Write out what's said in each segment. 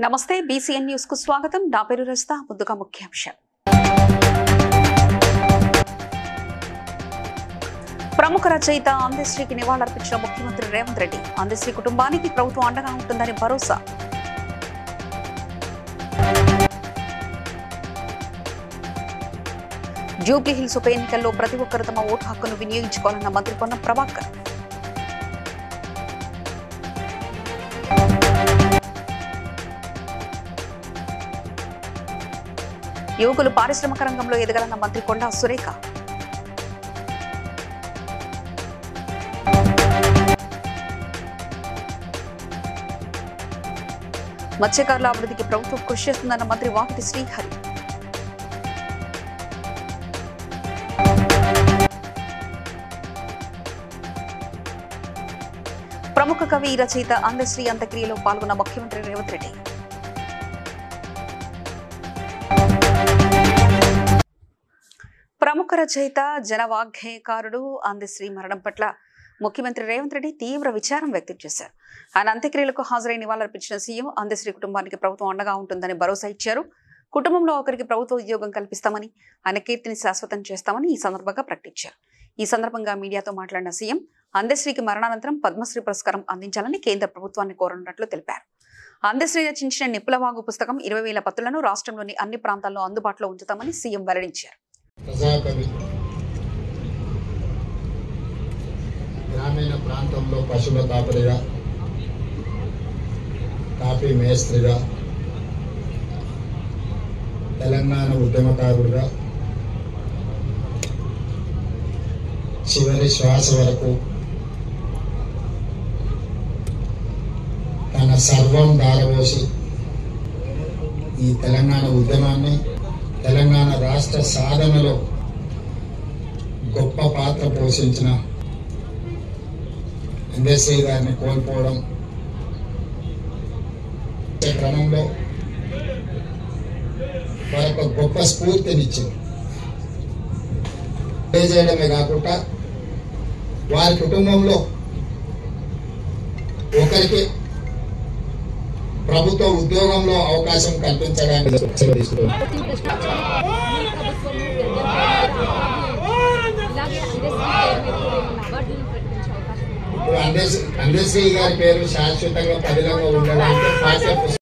నమస్తే BCN news కు స్వాగతం. నా పేరు రజిత. ముందుగా ముఖ్యాంశాలు. ప్రముఖ రచయిత అందశ్రీకి నివాళులర్పించిన ముఖ్యమంత్రి రేవంత్ రెడ్డి. అందశ్రీ కుటుంబానికి ప్రభుత్వం అండగా ఉంటుందని భరోసా. జూబ్లీ హిల్స్ ఉప ఎన్నికల్లో ప్రతి ఒక్కరు తమ ఓటు హక్కును వినియోగించుకోవాలన్న మంత్రి పొన్నం ప్రభాకర్. యువకులు పారిశ్రామిక రంగంలో ఎదగాలన్న మంత్రి కొండా సురేఖ. మత్స్యకారుల అభివృద్ధికి ప్రభుత్వం కృషి చేస్తుందన్న మంత్రి వాకిటి శ్రీహరి. ప్రముఖ కవి రచయిత అందశ్రీ అంత్యక్రియలో పాల్గొన్న ముఖ్యమంత్రి రేవంత్ రెడ్డి. ప్రముఖ రచయిత జనవాగ్గేయకారుడు అందశ్రీ మరణం పట్ల ముఖ్యమంత్రి రేవంత్ రెడ్డి తీవ్ర విచారం వ్యక్తం చేశారు. ఆయన అంత్యక్రియలకు హాజరై నివాళులర్పించిన సీఎం అందశ్రీ కుటుంబానికి ప్రభుత్వం అండగా ఉంటుందని భరోసా ఇచ్చారు. కుటుంబంలో ఒకరికి ప్రభుత్వ ఉద్యోగం కల్పిస్తామని, ఆయన కీర్తిని శాశ్వతం చేస్తామని ఈ సందర్భంగా ప్రకటించారు. ఈ సందర్భంగా మీడియాతో మాట్లాడిన సీఎం అందశ్రీకి మరణానంతరం పద్మశ్రీ పురస్కారం అందించాలని కేంద్ర ప్రభుత్వాన్ని కోరనున్నట్లు తెలిపారు. అందశ్రీ రచించిన నిప్పులవాగు పుస్తకం 20,000 ప్రతులను రాష్ట్రంలోని అన్ని ప్రాంతాల్లో అందుబాటులో ఉంచుతామని సీఎం వెల్లడించారు. ప్రజాకవి గ్రామీణ ప్రాంతంలో పశువుల కాపరిగా, కాఫీ మేస్త్రిగా, తెలంగాణ ఉద్యమకారుడిగా చివరి శ్వాస వరకు తన సర్వం దారపోసి ఈ తెలంగాణ ఉద్యమాన్ని, తెలంగాణ రాష్ట్ర సాధనలో గొప్ప పాత్ర పోషించిన అందశ్రీ గారిని కోల్పోవడం క్రమంలో వారికి గొప్ప స్ఫూర్తినిచ్చింది. చేయడమే కాకుండా వారి కుటుంబంలో ఒకరికి ప్రభుత్వ ఉద్యోగంలో అవకాశం కల్పించడానికి అందశ్రీ గారి పేరు శాశ్వతంగా పదిలంగా ఉండడానికి.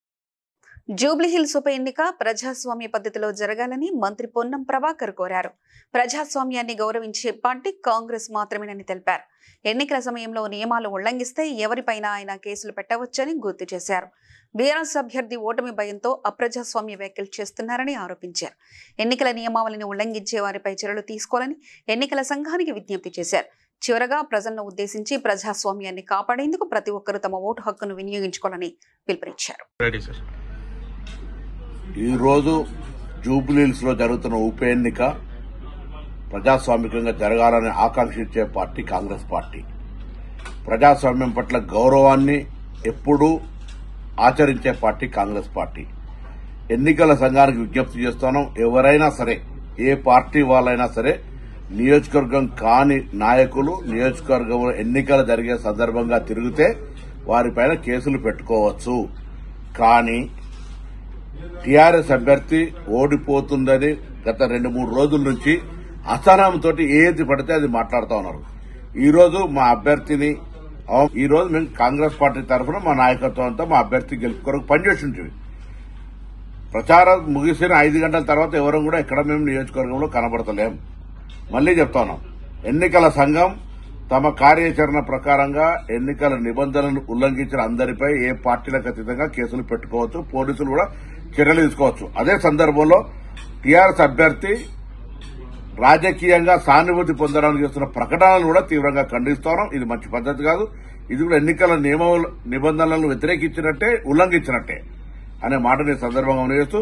జూబ్లీ హిల్స్ ఉప ఎన్నిక ప్రజాస్వామ్య పద్ధతిలో జరగాలని మంత్రి పొన్నం ప్రభాకర్ కోరారు. ప్రజాస్వామ్యాన్ని గౌరవించే పార్టీ కాంగ్రెస్ మాత్రమేనని తెలిపారు. ఎన్నికల సమయంలో నియమాలు ఉల్లంఘిస్తే ఎవరిపైన ఆయన కేసులు పెట్టవచ్చని గుర్తు చేశారు. బీఆర్ఎస్ అభ్యర్థి ఓటమి భయంతో అప్రజాస్వామ్య వ్యాఖ్యలు చేస్తున్నారని ఆరోపించారు. ఎన్నికల నియమావళిని ఉల్లంఘించే వారిపై చర్యలు తీసుకోవాలని ఎన్నికల సంఘానికి విజ్ఞప్తి చేశారు. చివరగా ప్రజలను ఉద్దేశించి ప్రజాస్వామ్యాన్ని కాపాడేందుకు ప్రతి ఒక్కరూ తమ ఓటు హక్కును వినియోగించుకోవాలని పిలుపునిచ్చారు. ఈరోజు జూబ్లీహిల్స్ లో జరుగుతున్న ఉప ఎన్నిక ప్రజాస్వామికంగా జరగాలని ఆకాంక్షించే పార్టీ కాంగ్రెస్ పార్టీ. ప్రజాస్వామ్యం పట్ల గౌరవాన్ని ఎప్పుడూ ఆచరించే పార్టీ కాంగ్రెస్ పార్టీ. ఎన్నికల సంఘానికి విజ్ఞప్తి చేస్తున్నాం, ఎవరైనా సరే, ఏ పార్టీ వాళ్ళైనా సరే, నియోజకవర్గం కాని నాయకులు నియోజకవర్గంలో ఎన్నికలు జరిగే సందర్భంగా తిరిగితే వారిపైన కేసులు పెట్టుకోవచ్చు. కానీ టీఆర్ఎస్ అభ్యర్థి ఓడిపోతుందని గత 2-3 రోజుల నుంచి అసహనంతో ఏది పడితే అది మాట్లాడుతూ ఉన్నారు. ఈరోజు మా అభ్యర్థిని, ఈరోజు మేము కాంగ్రెస్ పార్టీ తరఫున మా నాయకత్వంతో మా అభ్యర్థి గెలుపు కొరకు పనిచేసి ఉంటుంది. ప్రచారం ముగిసిన 5 గంటల తర్వాత ఎవరు కూడా ఎక్కడ మేము నియోజకవర్గంలో కనబడతలేం. మళ్లీ చెప్తా ఉన్నాం, ఎన్నికల సంఘం తమ కార్యాచరణ ప్రకారంగా ఎన్నికల నిబంధనలను ఉల్లంఘించిన అందరిపై ఏ పార్టీలకు అతీతంగా కేసులు పెట్టుకోవచ్చు, పోలీసులు కూడా చర్యలు తీసుకోవచ్చు. అదే సందర్భంలో టీఆర్ఎస్ అభ్యర్థి రాజకీయంగా సానుభూతి పొందడానికి చేస్తున్న ప్రకటనలను కూడా తీవ్రంగా ఖండిస్తున్నాం. ఇది మంచి పద్ధతి కాదు. ఇది కూడా ఎన్నికల నిబంధనలను వ్యతిరేకించినట్టే, ఉల్లంఘించినట్టే అనే మాటని సందర్భంగా చేస్తూ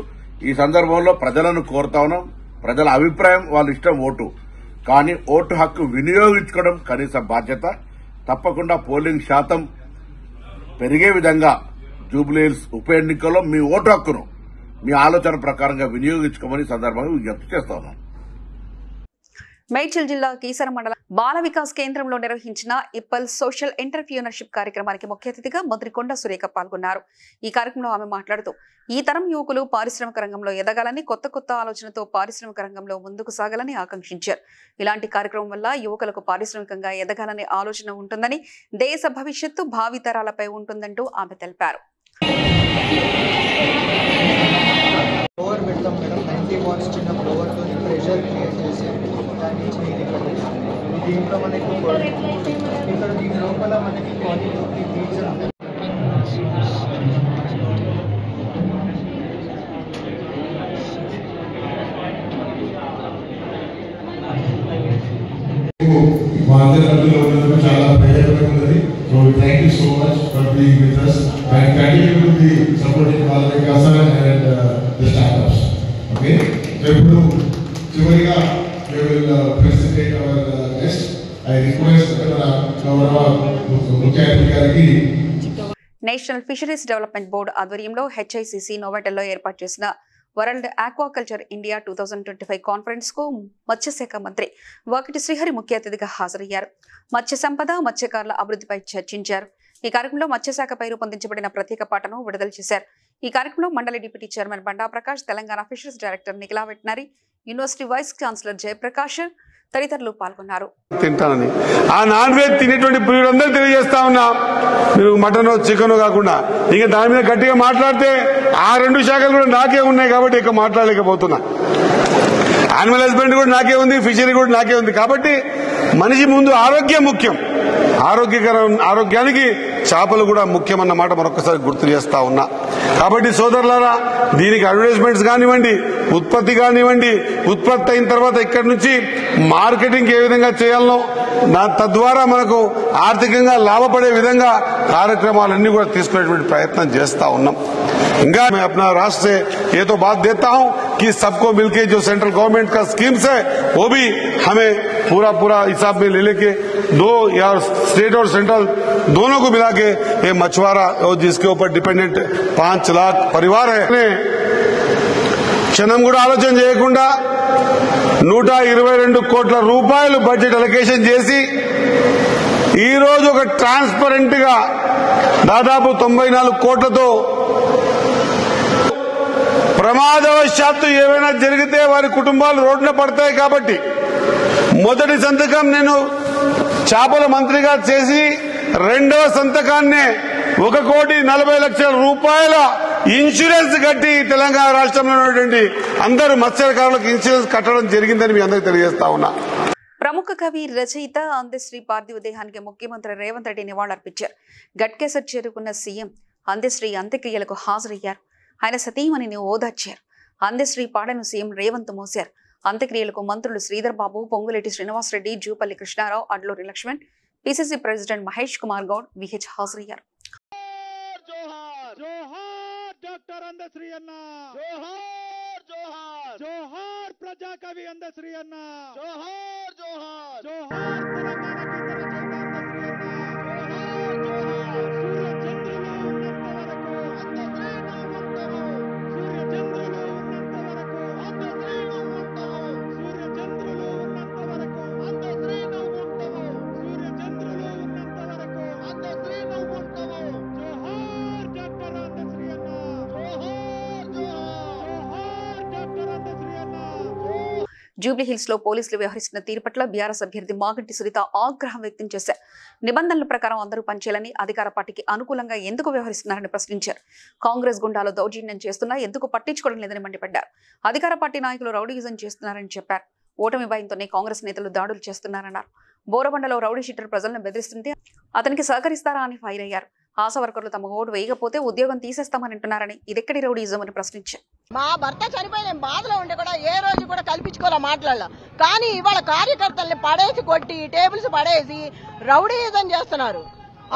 ఈ సందర్భంలో ప్రజలను కోరుతా ఉన్నాం. ప్రజల అభిప్రాయం వాళ్ళ ఇష్టం ఓటు, కానీ ఓటు హక్కు వినియోగించుకోవడం కనీస బాధ్యత. తప్పకుండా పోలింగ్ శాతం పెరిగే విధంగా జూబ్లీహిల్స్ ఉప ఎన్నికల్లో మీ ఓటు హక్కును మీ ఆలోచన ప్రకారంగా వినియోగించుకోమని సందర్భంగా విజ్ఞప్తి చేస్తా ఉన్నాం. మేడ్చల్ జిల్లా కీసర మండలం బాల వికాస్ కేంద్రంలో నిర్వహించిన ఇప్పల్ సోషల్ ఎంటర్‌ప్రెన్యూర్‌షిప్ కార్యక్రమానికి ముఖ్య అతిథిగా మంత్రి కొండా సురేఖ పాల్గొన్నారు. ఈ కార్యక్రమంలో ఆమె మాట్లాడుతూ ఈ తరం యువకులు పారిశ్రామిక రంగంలో ఎదగాలని, కొత్త ఆలోచనతో పారిశ్రామిక రంగంలో ముందుకు సాగాలని ఆకాంక్షించారు. ఇలాంటి కార్యక్రమం వల్ల యువకులకు పారిశ్రామికంగా ఎదగాలనే ఆలోచన ఉంటుందని, దేశ భవిష్యత్తు భావితరాలపై ఉంటుందంటూ ఆమె తెలిపారు. ఫ్లోర్ పెడతాం మేడం 90 వాట్స్ చిన్న ఫ్లోర్తో ప్రెషర్ క్రియేట్ చేసి దాని నుంచి దీంట్లో మనకి ఇక్కడ దీని లోపల మనకి క్వాలిటీ ఫీచర్ మా అందరిలో ఉన్నందుకు చాలా ప్రయోజనం ఉన్నది. So thank you so much for being with us and continue to be supporting Bala Vikas and the startups. Okay, so ఇప్పుడు చివరిగా we will presentate our guest. I request గౌరవ ముఖ్య అతిథి గారికి నేషనల్ ఫిషరీస్ డెవలప్మెంట్ బోర్డు ఆధ్వర్యంలో HICC నోవాటెల్లో ఏర్పాటు చేసిన world aquaculture India 2025 conference కు మత్స్యశాఖ మంత్రి వాకిటి శ్రీహరి ముఖ్య అతిథిగా హాజరయ్యారు. మత్స్య సంపద, మత్స్యకారుల అభివృద్ధిపై చర్చించారు. ఈ కార్యక్రమంలో మత్స్యశాఖపై రూపొందించబడిన ప్రత్యేక పాటను విడుదల చేశారు. ఈ కార్యక్రమంలో మండలి deputy chairman Banda Prakash, Telangana fisheries director Nikhila veterinary, university vice chancellor Jayaprakash తదితరులు పాల్గొన్నారు. తింటానని ఆ నాన్ వెజ్ తినేటువంటి ప్రియులందరూ తెలియజేస్తా ఉన్నా, మీరు మటన్ చికెన్ కాకుండా ఇంకా దాని మీద గట్టిగా మాట్లాడితే ఆ రెండు శాఖలు కూడా నాకే ఉన్నాయి కాబట్టి ఇక మాట్లాడలేకపోతున్నా. యానిమల్ హస్బెండ్ కూడా నాకే ఉంది, ఫిషరీ కూడా నాకే ఉంది. కాబట్టి మనిషి ముందు ఆరోగ్యం ముఖ్యం. ఆరోగ్యానికి చేపలు కూడా ముఖ్యమన్న మాట మరొకసారి గుర్తు చేస్తా ఉన్నా. కాబట్టి సోదరులారా, దీనికి అడ్వర్టైజ్మెంట్స్ కానివ్వండి, ఉత్పత్తి కానివ్వండి, ఉత్పత్తి అయిన తర్వాత ఇక్కడి నుంచి మార్కెటింగ్ ఏ విధంగా చేయాలనో తద్వారా మనకు ఆర్థికంగా లాభపడే విధంగా కార్యక్రమాలన్నీ కూడా తీసుకునేటువంటి ప్రయత్నం చేస్తా ఉన్నాం. ఇంకా मैं अपना राष्ट्र से ये तो बात देता हूं कि सबको मिलके जो सेंट्रल गवर्नमेंट का स्कीम्स है वो भी हमें पूरा हिसाब में ले लेके दो या स्टेट और सेंट्रल दोनों को मिला के ये मछुआरा और जिसके ऊपर डिपेंडेंट 5 लाख परिवार है క్షణం కూడా ఆలోచన చేయకుండా 122 కోట్ల రూపాయలు బడ్జెట్ అలొకేషన్ చేసి ఈ రోజు ఒక ట్రాన్స్పరెంట్ గా దాదాపు 94 కోట్లతో ప్రమాదవశాత్తు ఏమైనా జరిగితే వారి కుటుంబాలు రోడ్డున పడతాయి. కాబట్టి మొదటి సంతకం నేను చేపల మంత్రిగా చేసి రెండవ సంతకాన్నే 1,40,00,000 రూపాయల ఇన్సూరెన్స్ కట్టి తెలంగాణ రాష్ట్రంలో ఉన్నటువంటి అందరూ మత్స్యకారులకు ఇన్సూరెన్స్ కట్టడం జరిగిందని మీ అందరికీ తెలియజేస్తా ఉన్నా. ప్రముఖ కవి రచయిత అందశ్రీ పార్థివ దేహానికి ముఖ్యమంత్రి రేవంత్ రెడ్డి నివాళులర్పించారు. గట్కేసర్ చేరుకున్న సీఎం అందశ్రీ అంత్యక్రియలకు హాజరయ్యారు. ఆయన సతీమణిని ఓదార్చారు. అందశ్రీ పాడను సీఎం రేవంత్ మోశారు. అంత్యక్రియలకు మంత్రులు Sridhar Babu, Ponguleti Srinivasa Reddy, Jupally Krishna Rao, Adluri Laxman, PCC president Mahesh Kumar Goud, VH హాజరయ్యారు. డాక్టర్ అందశ్రీ అన్న జోహార్ జోహార్ జోహార్ ప్రజా కవి అందశ్రీ అన్న జోహార్ జోహార్ జోహార్ తెలంగాణ కేంద్ర రచయిత అందశ్రీ అన్న జోహార్ జోహార్ సూర్య చంద్రులు ఉన్నంత వరకు అందశ్రీ నువ్వుంటావు సూర్య చంద్రులు ఉన్నంత వరకు అందశ్రీ నువ్వుంటావు సూర్య చంద్రులు ఉన్నంత వరకు అందశ్రీ నువ్వుంటావు జోహార్ డాక్టర్ అందశ్రీ అన్న జూబ్లీహిల్స్ లో పోలీసులు వ్యవహరిస్తున్న తీరు పట్ల బీఆర్ఎస్ అభ్యర్థి మాగంటి సునీత ఆగ్రహం వ్యక్తం చేశారు. నిబంధనల ప్రకారం అందరూ పనిచేయాలని, అధికార పార్టీకి అనుకూలంగా ఎందుకు వ్యవహరిస్తున్నారని ప్రశ్నించారు. కాంగ్రెస్ గుండాలు దౌర్జన్యం చేస్తున్నా ఎందుకు పట్టించుకోవడం లేదని మండిపడ్డారు. అధికార పార్టీ నాయకులు రౌడీయిజం చేస్తున్నారని చెప్పారు. ఓటమి భయంతోనే కాంగ్రెస్ నేతలు దాడులు చేస్తున్నారన్నారు. బోరబండలో రౌడీ షీటర్ ప్రజలను బెదిరిస్తుంటే అతనికి సహకరిస్తారా అని ఫైర్ అయ్యారు. ఆశా వర్కర్లు తమ ఓటు వేయకపోతే ఉద్యోగం తీసేస్తామని అంటున్నారని, ఇదెక్కడి రౌడీయిజం అని ప్రశ్నించారు. మా భర్త చనిపోయిన బాధలో ఉంటే కూడా ఏ రోజు కూడా కల్పించుకోలే మాట్లాడాల. కానీ ఇవాళ కార్యకర్తల్ని పడేసి కొట్టి టేబుల్స్ పడేసి రౌడీయిజం చేస్తున్నారు.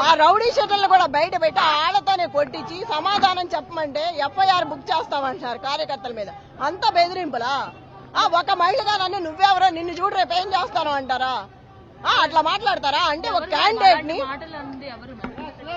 ఆ రౌడీ షీటర్లు కూడా బయట పెట్టి ఆళ్లతోనే కొట్టించి సమాధానం చెప్పమంటే FIR బుక్ చేస్తామంటున్నారు కార్యకర్తల మీద. అంత బెదిరింపులా? ఒక మహిళగా నన్ను నువ్వెవరో నిన్ను చూడు రేపు ఏం చేస్తాను అంటారా? అట్లా మాట్లాడతారా? అంటే ఒక క్యాండిడేట్ ని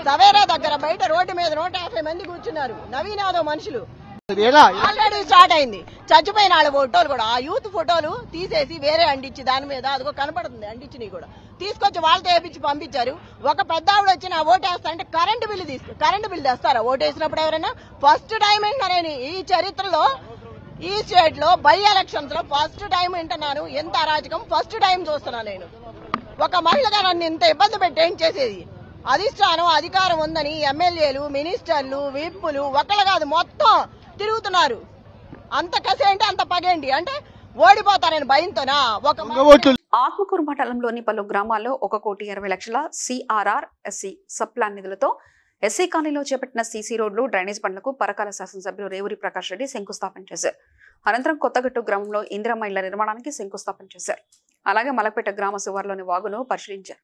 సవేరా దగ్గర బయట రోడ్డు మీద 150 మంది కూర్చున్నారు, నవీన్ యాదవ్ మనుషులు. ఆల్రెడీ స్టార్ట్ అయింది. చచ్చిపోయిన వాళ్ళ ఫోటోలు కూడా ఆ యూత్ ఫోటోలు తీసేసి వేరే అంటించి దాని మీద అదిగో కనపడుతుంది అంటించినవి కూడా తీసుకొచ్చి వాళ్ళతో వేపించి పంపించారు. ఒక పెద్ద ఆవిడ వచ్చి నా ఓటేస్తా అంటే కరెంటు బిల్లు తెస్తారా ఓటేసినప్పుడు? ఎవరైనా ఫస్ట్ టైం వింటున్నాను ఈ చరిత్రలో, ఈ స్టేట్ లో బై ఎలక్షన్స్ లో ఫస్ట్ టైం వింటున్నాను. ఎంత అరాచకం ఫస్ట్ టైం చూస్తున్నాను నేను. ఒక మహిళగా నన్ను ఇంత ఇబ్బంది పెట్టి ఏం చేసేది? అధిష్టానం అధికారం ఉందని ఎమ్మెల్యేలు, మినిస్టర్లు, విప్పులు ఒకళ్ళు కాదు మొత్తం తిరుగుతున్నారు. అంత కసేంటి, అంత పగేంటి అంటే ఓడిపోతారని భయంతోనా? ఆత్మకూరు మండలంలోని పలు గ్రామాల్లో 1,20,00,000 CRR SC సబ్ ప్లాన్ నిధులతో ఎస్సీ కాలనీలో చేపట్టిన సీసీ రోడ్లు, డ్రైనేజ్ పనులకు పరకాల శాసనసభ్యులు రేవూరి ప్రకాష్ రెడ్డి శంకుస్థాపన చేశారు. అనంతరం కొత్తగట్టు గ్రామంలో ఇందిరమ్మ ఇళ్ల నిర్మాణానికి శంకుస్థాపన చేశారు. అలాగే మలక్పేట గ్రామ శివార్లోని వాగును పరిశీలించారు.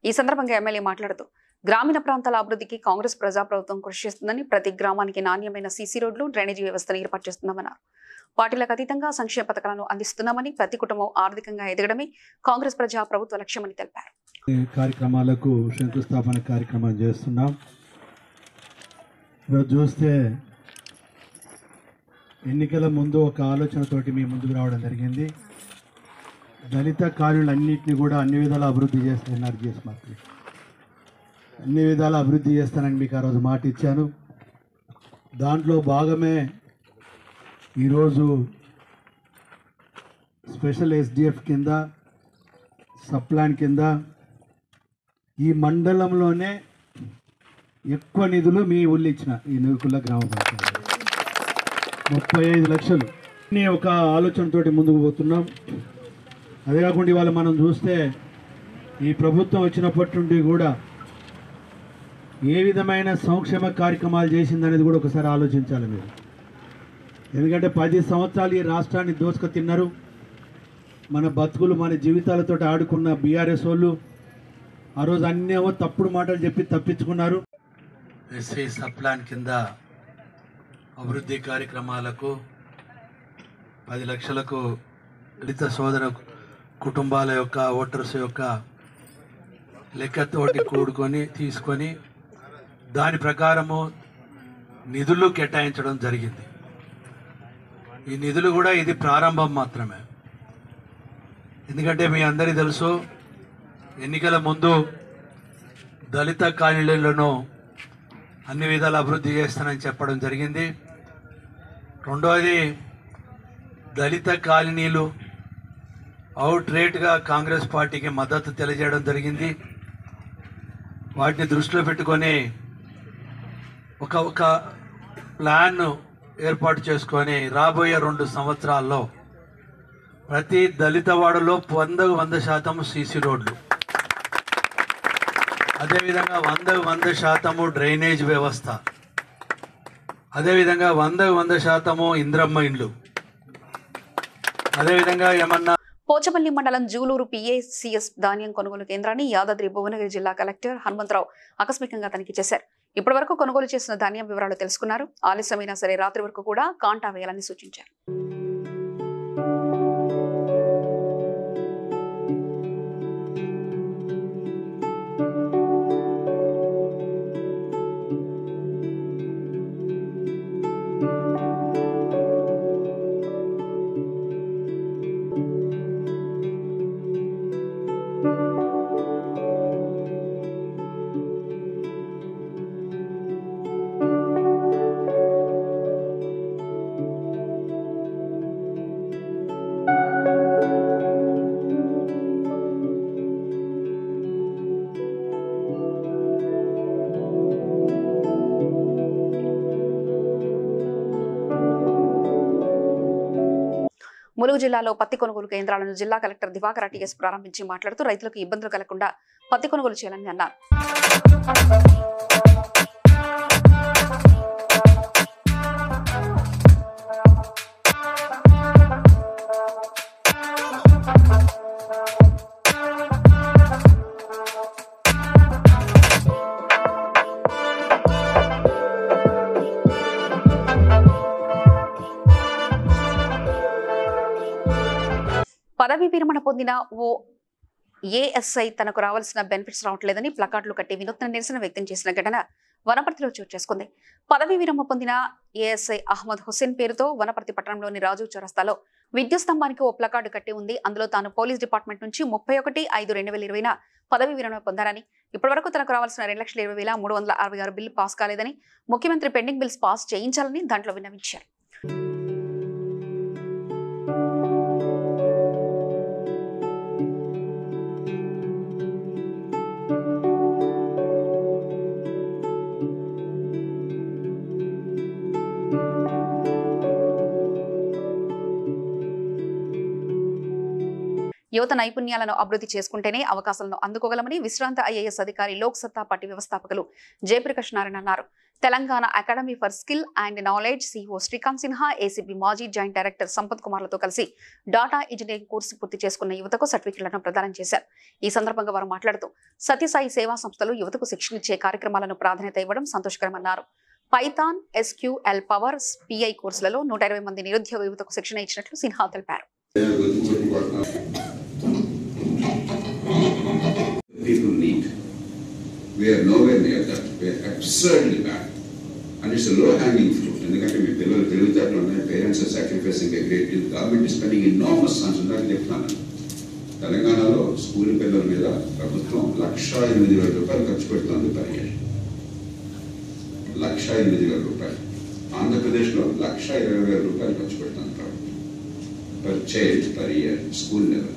ఈ సందర్భంగా ఎమ్మెల్యే మాట్లాడుతూ గ్రామీణ ప్రాంతాల అభివృద్ధికి కాంగ్రెస్ ప్రజాప్రభుత్వం కృషి చేస్తుందని, ప్రతి గ్రామానికి నాణ్యమైన సీసీ రోడ్లు, డ్రైనేజీ వ్యవస్థను ఏర్పాటు చేస్తున్నామన్నారు. పార్టీలకు అతీతంగా సంక్షేమ పథకాలను అందిస్తున్నామని, ప్రతి కుటుంబం ఆర్థికంగా ఎదగడమే కాంగ్రెస్ ప్రజాప్రభుత్వ లక్ష్యమని తెలిపారు. కార్యక్రమాలకు శంకుస్థాపన కార్యక్రమం చేస్తున్నాం. ఈరోజు చూస్తే ఎన్నికల ముందు ఒక ఆలోచనతోటి మీ ముందుకు రావడం జరిగింది. దళిత కాలనీలన్నింటినీ కూడా అన్ని విధాల అభివృద్ధి చేస్తున్నారు. అన్ని విధాల అభివృద్ధి చేస్తానని మీకు ఆ రోజు మాట ఇచ్చాను. దాంట్లో భాగమే ఈరోజు స్పెషల్ SDF కింద సబ్ ప్లాన్ కింద ఈ మండలంలోనే ఎక్కువ నిధులు మీ ఊళ్ళో ఇచ్చిన ఈ నూకుల గ్రామ పంచాయతీ 35 లక్షలు ఒక ఆలోచనతోటి ముందుకు పోతున్నాం. అదే కాకుండా ఇవాళ మనం చూస్తే ఈ ప్రభుత్వం వచ్చినప్పటి నుండి కూడా ఏ విధమైన సంక్షేమ కార్యక్రమాలు చేసిందనేది కూడా ఒకసారి ఆలోచించాలి మీరు. ఎందుకంటే 10 సంవత్సరాలు ఈ రాష్ట్రాన్ని దోసుకు తిన్నారు. మన బతుకులు మన జీవితాలతో ఆడుకున్న బీఆర్ఎస్ వాళ్ళు ఆ రోజు అన్నేమో తప్పుడు మాటలు చెప్పి తప్పించుకున్నారు. ఎస్సీ సబ్ ప్లాన్ కింద అభివృద్ధి కార్యక్రమాలకు 10 లక్షలకు దళిత సోదర కుటుంబాల యొక్క ఓటర్స్ యొక్క లెక్కతోటి తీసుకొని దాని ప్రకారము నిధులు కేటాయించడం జరిగింది. ఈ నిధులు కూడా ఇది ప్రారంభం మాత్రమే. ఎందుకంటే మీ అందరికీ తెలుసు ఎన్నికల ముందు దళిత కాలనీలను అన్ని విధాలు అభివృద్ధి చేస్తానని చెప్పడం జరిగింది. రెండవది దళిత కాలనీలు అవుట్ రేట్గా కాంగ్రెస్ పార్టీకి మద్దతు తెలియజేయడం జరిగింది. వాటిని దృష్టిలో పెట్టుకొని ఒక ప్లాన్ ఏర్పాటు చేసుకొని రాబోయే 2 సంవత్సరాల్లో ప్రతి దళిత వాడలో 100% సీసీ రోడ్లు, అదేవిధంగా 100% డ్రైనేజ్ వ్యవస్థ, అదేవిధంగా 100% ఇంద్రమ్మ ఇండ్లు, అదేవిధంగా ఏమన్నా పోచపల్లి మండలం జూలూరు PACS ధాన్యం కొనుగోలు కేంద్రాన్ని యాదాద్రి భువనగిరి జిల్లా కలెక్టర్ హనుమంతరావు ఆకస్మికంగా తనిఖీ చేశారు. ఇప్పటి వరకు కొనుగోలు చేసిన ధాన్యం వివరాలు తెలుసుకున్నారు. ఆలస్యమైనా సరే రాత్రి వరకు కూడా కాంటా వేయాలని సూచించారు. ములుగు జిల్లాలో పత్తి కొనుగోలు కేంద్రాలను జిల్లా కలెక్టర్ దివాకర్ TS ప్రారంభించి మాట్లాడుతూ రైతులకు ఇబ్బందులు కలగకుండా పత్తి కొనుగోలు చేయాలని అన్నారు. పదవి విరమణ పొందిన ఓ ASI తనకు రావాల్సిన బెనిఫిట్స్ రావట్లేదని ప్లకార్డులు కట్టి వినూత్న నిరసన వ్యక్తం చేసిన ఘటన వనపర్తిలో చోటు చేసుకుంది. పదవీ విరమణ పొందిన ఏఎస్ఐ అహ్మద్ హుస్సేన్ పేరుతో వనపర్తి పట్టణంలోని రాజు చౌరస్తాలో విద్యుత్ స్తంభానికి ఓ ప్లకార్డు కట్టి ఉంది. అందులో తాను పోలీస్ డిపార్ట్మెంట్ నుంచి 31/5/2020 పదవీ విరమణ పొందారని, ఇప్పటివరకు తనకు రావాల్సిన 2,20,366 బిల్లు పాస్ కాలేదని, ముఖ్యమంత్రి పెండింగ్ బిల్స్ పాస్ చేయించాలని దాంట్లో విన్నవించారు. యువత నైపుణ్యాలను అభివృద్ధి చేసుకుంటేనే అవకాశాలను అందుకోగలమని విశ్రాంత ఐఏఎస్ అధికారి లోక్ సత్తా పార్టీ వ్యవస్థాపకులు జయప్రకాష్ నారాయణ అన్నారు. Telangana academy for skill and knowledge CEO Srikanth Sinha, ACB మాజీ జాయింట్ డైరెక్టర్ సంపత్ కుమార్లతో కలిసి డాటా ఇంజనీరింగ్ కోర్సు పూర్తి చేసుకున్న యువతకు సర్టిఫికెట్లను ప్రదానం చేశారు. ఈ సందర్భంగా వారు మాట్లాడుతూ సత్యసాయి సేవా సంస్థలు యువతకు శిక్షణ ఇచ్చే కార్యక్రమాలను ప్రాధాన్యత ఇవ్వడం సంతోషకరమన్నారు. పైథాన్, SQL, పవర్, PI కోర్సులలో 120 మంది నిరుద్యోగ యువతకు శిక్షణ ఇచ్చినట్లు సిన్హా తెలిపారు. People need. We are nowhere near that. We are absurdly bad. And it's a low-hanging fruit. And the parents are sacrificing a great deal. The government is spending enormous sums on that. తెలంగాణలో school పిల్లల మీద ప్రభుత్వం 1,08,000 రూపాయలు ఖర్చు పెడుతుంది per year. 1,08,000 రూపాయలు. ఆంధ్రప్రదేశ్లో 1,20,000 రూపాయలు ఖర్చు పెడుతుంది ప్రభుత్వం per child per year school level.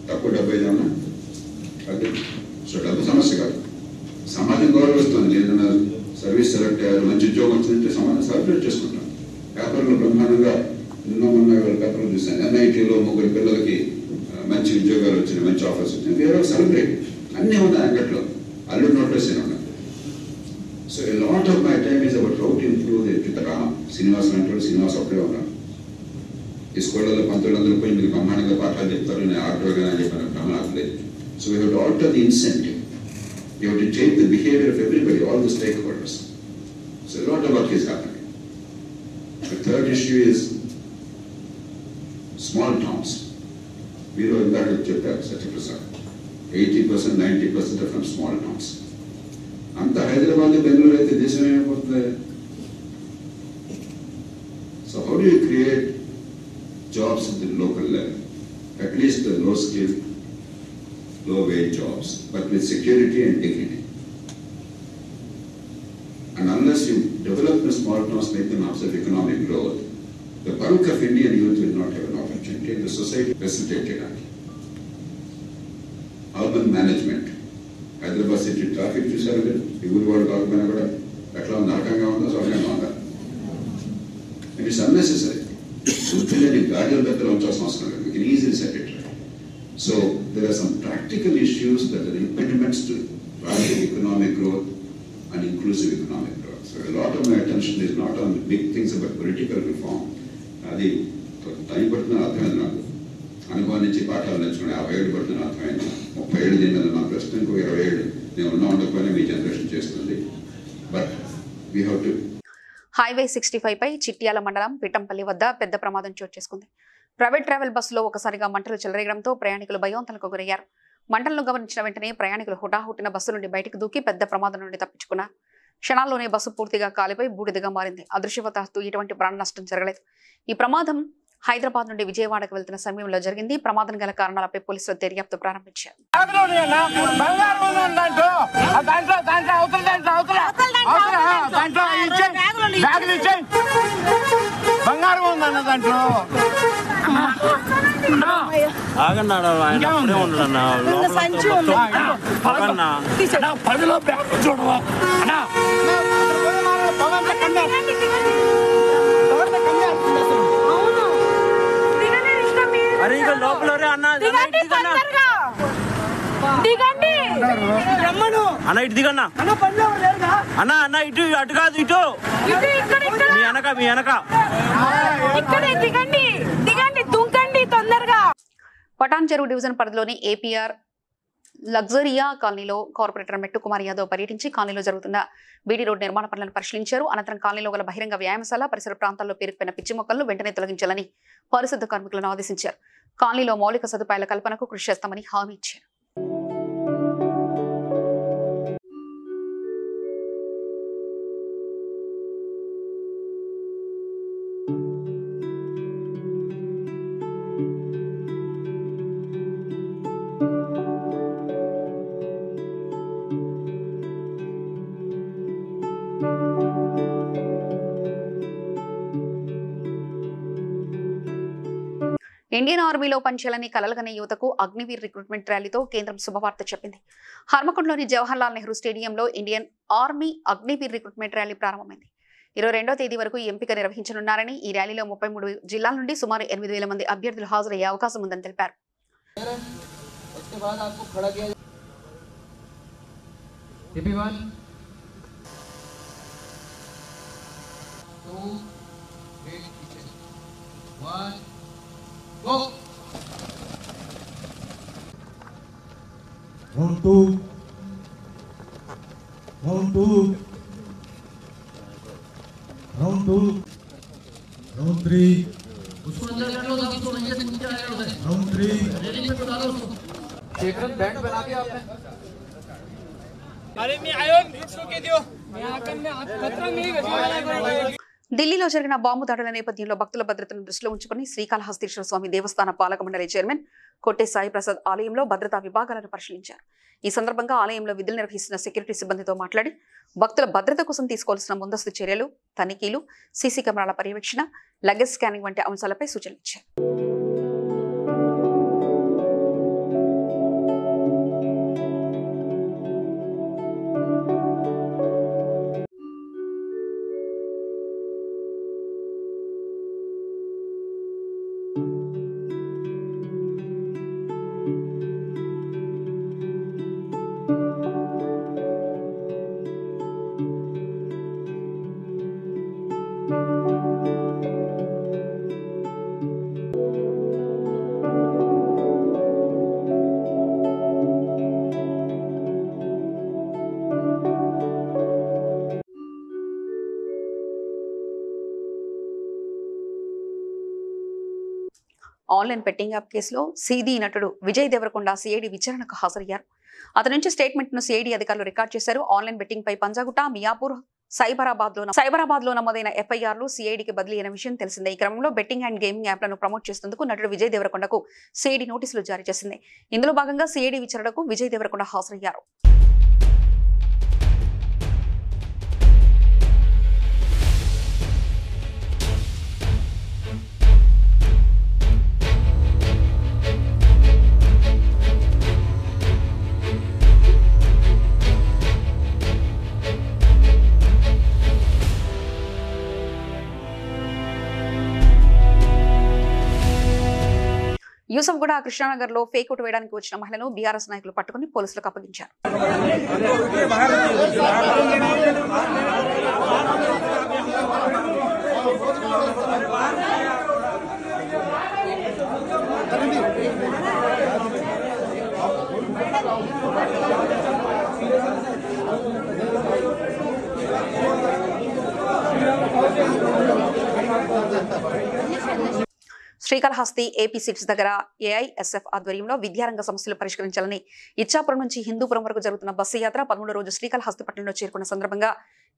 తక్కువ డబ్బు ఏదన్నా అది. సో డబ్బు సమస్య కాదు, సమాజం గౌరవిస్తుంది. ఏదైనా సర్వీస్ సెలెక్ట్ అయ్యారు, మంచి ఉద్యోగం వచ్చిందంటే సమాజం సెలబ్రేట్ చేసుకుంటాం. పేపర్లో బ్రహ్మాండంగా మొన్న పేపర్లు చూసాను, NITలో 3 పిల్లలకి మంచి ఉద్యోగాలు వచ్చినాయి, మంచి ఆఫర్స్ వచ్చినాయి. వేరే సెలబ్రేట్ అన్నీ ఉన్నాయి అంగట్లో, అల్లు నోటీస్ ఉన్నాయి. So a lot of my time is about how to improve Srinivas అంటే శ్రీనివాస్ అప్పుడే ఉన్నాను. ఈ స్కూళ్ళలో 1900 పోయి మీరు బ్రహ్మాండంగా పాఠాలు చెప్తారు, నేను ఆటోగా చెప్పిన బ్రహ్మాండం లేదు. So we have to alter the incentive. We have to change the behavior of everybody, all the stakeholders. So a lot of work is happening. The third issue is small towns. We know that such a percent. 80%, 90% are from small towns. Anta Hyderabad, Bangalore, aithe desam emayipotundi. So how do you create jobs at the local level? At least the low skill, low wage jobs, but with security and dignity. And unless you develop the small towns, make them hubs of economic growth, the bulk of Indian youth will not have an opportunity and the society facilitated that. Urban management. Hyderabad city traffic చూసారు మీరు, ఈ ఊరు వాడు కాకపోయినా కూడా ఎట్లా ఉంది, నరకంగా ఉందా స్వర్గంగా ఉందా? And it's unnecessary. పిల్లల్ని గాడిలో దగ్గర ఉంచాల్సిన అవసరం లేదు. We can easily set it right. So there are some practical issues that are impediments to rapid economic growth and inclusive economic growth. So a lot of my attention is not on the big things about political reform. అది time పడుతున్న అర్థమైంది నాకు. అనుభవం నుంచి పాఠాలు నేర్చుకుని 50 ఏళ్ళు పడుతున్న అర్థమైంది. 30 ఏళ్ళు దీని మీద నా ప్రస్తుతం ఇంకో 20 ఏళ్ళు నేను ఉన్నా ఉండకపోయినా మీ జనరేషన్ చేస్తుంది. But we have to. Highway 65 పై చిట్యాల మండలం పిట్టంపల్లి వద్ద పెద్ద ప్రమాదం చోటు చేసుకుంది. ప్రైవేట్ ట్రావెల్ బస్సులో ఒకసారిగా మంటలు చెలరేగడంతో ప్రయాణికులు భయోంతలకు గురయ్యారు. మంటలను గమనించిన వెంటనే ప్రయాణికులు హుటాహుటిన బస్సు నుండి బయటకు దూకి పెద్ద ప్రమాదం నుండి తప్పించుకున్నారు. క్షణాల్లోనే బస్సు పూర్తిగా కాలిపోయి బూడిదగా మారింది. అదృష్టవశాత్తు ఎటువంటి ప్రాణ నష్టం జరగలేదు. ఈ ప్రమాదం హైదరాబాద్ నుండి విజయవాడకు వెళ్తున్న సమయంలో జరిగింది. ప్రమాదం గల కారణాలపై పోలీసులు దర్యాప్తు ప్రారంభించారు. అన్న ఇటు దిగన్నా అన్న అన్న ఇటు అటు కాదు ఇటు మీ వెనక పటాన్ చెరువు డివిజన్ పరిధిలోని ఏపీఆర్ లగ్జరియా కాలనీలో కార్పొరేటర్ మెట్టు కుమార్ యాదవ్ పర్యటించి కాలనీలో జరుగుతున్న బీడీ రోడ్ నిర్మాణ పనులను పరిశీలించారు. అనంతరం కాలనీలో గల బహిరంగ వ్యాయామశాల పరిసర ప్రాంతాల్లో పేరుకుపోయిన పిచ్చి మొక్కలను వెంటనే తొలగించాలని పారిశుద్ధ కార్మికులను ఆదేశించారు. కాలనీలో మౌలిక సదుపాయాల కల్పనకు కృషి చేస్తామని హామీ ఇచ్చారు. ఇండియన్ ఆర్మీలో పనిచేయాలని కలలుగనే యువతకు అగ్నివీర్ రిక్రూట్మెంట్ ర్యాలీతో కేంద్రం శుభవార్త చెప్పింది. హన్మకొండలోని జవహర్లాల్ నెహ్రూ స్టేడియంలో Indian army Agniveer recruitment rally ప్రారంభమైంది. 22వ తేదీ వరకు ఎంపిక నిర్వహించనున్నారని, ఈ ర్యాలీలో 33 జిల్లాల నుండి సుమారు 8,000 మంది అభ్యర్థులు హాజరయ్యే అవకాశం ఉందని తెలిపారు. Round 2. Round 2. Round 2. Round 3. Round 3. Band बना दिया आपने? अरे मी आयो इसको के दियो मैं आकर में खतरा नहीं गया. ఢిల్లీలో జరిగిన బాంబు దాడుల నేపథ్యంలో భక్తుల భద్రతను దృష్టిలో ఉంచుకుని శ్రీకాళహస్తీశ్వర స్వామి దేవస్థాన పాలక మండలి చైర్మన్ కొట్టే సాయి ప్రసాద్ ఆలయంలో భద్రతా విభాగాలను పరిశీలించారు. ఈ సందర్భంగా ఆలయంలో విధులు నిర్వహిస్తున్న సెక్యూరిటీ సిబ్బందితో మాట్లాడి భక్తుల భద్రత కోసం తీసుకోవాల్సిన ముందస్తు చర్యలు, తనిఖీలు, సీసీ కెమెరాల పర్యవేక్షణ, లగేజ్ స్కానింగ్ వంటి అంశాలపై సూచనలు ఇచ్చారు. ఆన్లైన్ బెట్టింగ్ యాప్ కేసులో సీడీ నటుడు విజయ్ దేవరకొండ సిఐడి విచారణకు హాజరయ్యారు. అతని నుంచి స్టేట్మెంట్ ను సిఐడి అధికారులు రికార్డ్ చేశారు. ఆన్లైన్ బెట్టింగ్ పై పంజాగుట్ట, మియాపూర్, సైబరాబాద్ లో నమోదైన ఎఫ్ఐఆర్లు సిఐడికి బదిలీ అయిన విషయం తెలిసిందే. ఈ క్రమంలో బెట్టింగ్ అండ్ గేమింగ్ యాప్లను ప్రమోట్ చేసేందుకు నటుడు విజయ్ దేవరకొండకు సిఐడి నోటీసులు జారీ చేసింది. ఇందులో భాగంగా సిఐడి విచారణకు విజయ్ దేవరకొండ హాజరయ్యారు. యూసఫ్గూడ కృష్ణానగర్ లో ఫేక్ ఓటు వేయడానికి వచ్చిన మహిళను బీఆర్ఎస్ నాయకులు పట్టుకుని పోలీసులకు అప్పగించారు. శ్రీకాళహస్తి ఏపీ సీట్స్ దగ్గర ఏఐఎస్ఎఫ్ ఆధ్వర్యంలో విద్యారంగ సమస్యలు పరిష్కరించాలని ఇచ్చాపురం నుంచి హిందూపురం వరకు జరుగుతున్న బస్సు యాత్ర 13వ రోజు శ్రీకాళహస్తి పట్టణంలో చేరుకున్న సందర్భంగా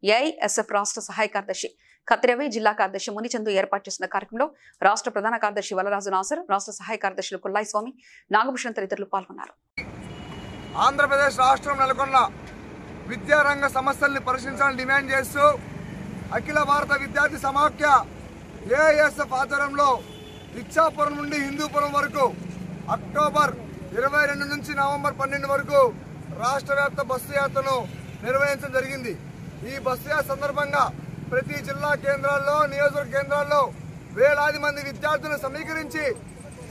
ఏఐఎస్ఎఫ్ రాష్ట్ర సహాయ కార్యదర్శి కత్తిరవి, జిల్లా కార్యదర్శి మునిచందు ఏర్పాటు చేసిన కార్యక్రమంలో రాష్ట్ర ప్రధాన కార్యదర్శి వలరాజు నాసర్, రాష్ట్ర సహాయ కార్యదర్శులు కుల్లాయి స్వామి, నాగభూషణ్ తదితరులు పాల్గొన్నారు. ఆంధ్రప్రదేశ్ రాష్ట్రం నెలకొన్న విద్యారంగ సమస్యల్ని పరిశీలించాలని డిమాండ్ చేస్తూ అఖిల భారత విద్యార్థి సమాఖ్య ఏఐఎస్ఎఫ్ ఆధ్వర్యంలో ఇచ్చాపురం నుండి హిందూపురం వరకు అక్టోబర్ 22 నుంచి నవంబర్ 12 వరకు రాష్ట్ర వ్యాప్త బస్సు యాత్రను నిర్వహించడం జరిగింది. ఈ బస్సు యాత్ర సందర్భంగా ప్రతి జిల్లా కేంద్రాల్లో, నియోజకవర్గ కేంద్రాల్లో వేలాది మంది విద్యార్థులను సమీకరించి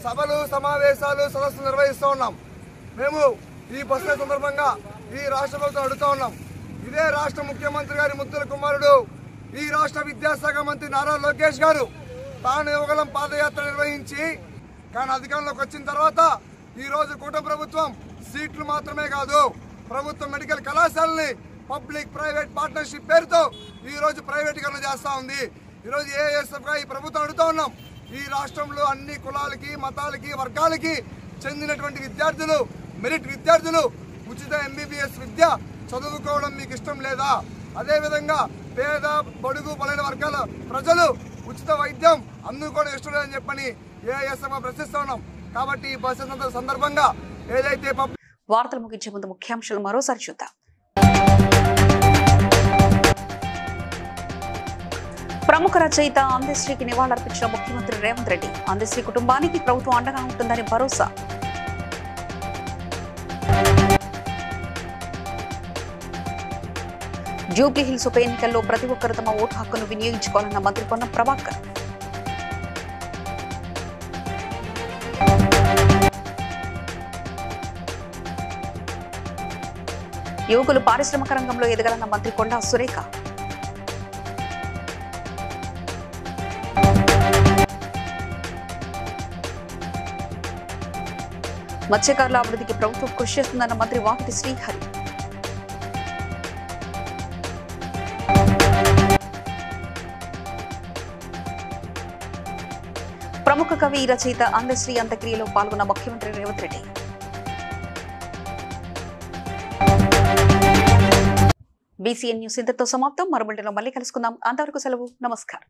సభలు, సమావేశాలు, సదస్సులు నిర్వహిస్తూ ఉన్నాం. మేము ఈ బస్సు యాత్ర సందర్భంగా ఈ రాష్ట్ర ప్రభుత్వం అడుగుతూ ఉన్నాం. ఇదే రాష్ట్ర ముఖ్యమంత్రి గారి ముద్దుల కుమారుడు, ఈ రాష్ట్ర విద్యాశాఖ మంత్రి నారా లోకేష్ గారు తాను యువగలం పాదయాత్ర నిర్వహించి కానీ అధికారంలోకి వచ్చిన తర్వాత ఈ రోజు కూటమి ప్రభుత్వం సీట్లు మాత్రమే కాదు, ప్రభుత్వ మెడికల్ కళాశాలని పబ్లిక్ ప్రైవేట్ పార్ట్నర్షిప్ పేరుతో ఈ రోజు ప్రైవేటీకరణ చేస్తా ఉంది. ఈ రోజు ఏఎస్ఎఫ్ గా ఈ ప్రభుత్వం అడుగుతా ఉన్నాం. ఈ రాష్ట్రంలో అన్ని కులాలకి, మతాలకి, వర్గాలకి చెందినటువంటి విద్యార్థులు, మెరిట్ విద్యార్థులు ఉచిత ఎంబీబీఎస్ విద్య చదువుకోవడం మీకు ఇష్టం లేదా? అదేవిధంగా పేద, బడుగు, బలైన వర్గాల ప్రజలు ఉచిత వైద్యం అందుకోవడం ఇష్టం లేదని చెప్పని ఏఐఎస్ఎఫ్ ప్రశ్నిస్తా ఉన్నాం. కాబట్టి ఈ బస్సు సందర్భంగా ఏదైతే వార్తలు ముగించే ముందు ముఖ్యాంశాలు మరోసారి చూద్దాం. ప్రముఖ రచయిత అందశ్రీకి నివాళులర్పించిన ముఖ్యమంత్రి రేవంత్ రెడ్డి. అందశ్రీ కుటుంబానికి ప్రభుత్వం అండగా ఉంటుందని భరోసా. జూబ్లీహిల్స్ ఉప ఎన్నికల్లో ప్రతి ఒక్కరు తమ ఓటు హక్కును వినియోగించుకోవాలన్న మంత్రి పొన్నం ప్రభాకర్. యువకులు పారిశ్రామిక రంగంలో ఎదగాలన్న మంత్రి కొండా సురేఖ. మత్స్యకారుల అభివృద్ధికి ప్రభుత్వం కృషి చేస్తుందన్న మంత్రి వాకిటి శ్రీహరి. ప్రముఖ కవి రచయిత అందశ్రీ అంత్యక్రియలో పాల్గొన్న ముఖ్యమంత్రి రేవంత్ రెడ్డి. బీసీఎన్ న్యూస్ ఇంతతో సమాప్తం. మరో బులెటిన్లో మళ్ళీ కలుసుకుందాం. అంతవరకు సెలవు. నమస్కారం.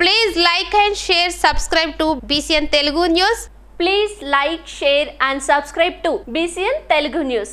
Please like and share, subscribe to BCN Telugu News. Please like, share and subscribe to BCN Telugu News.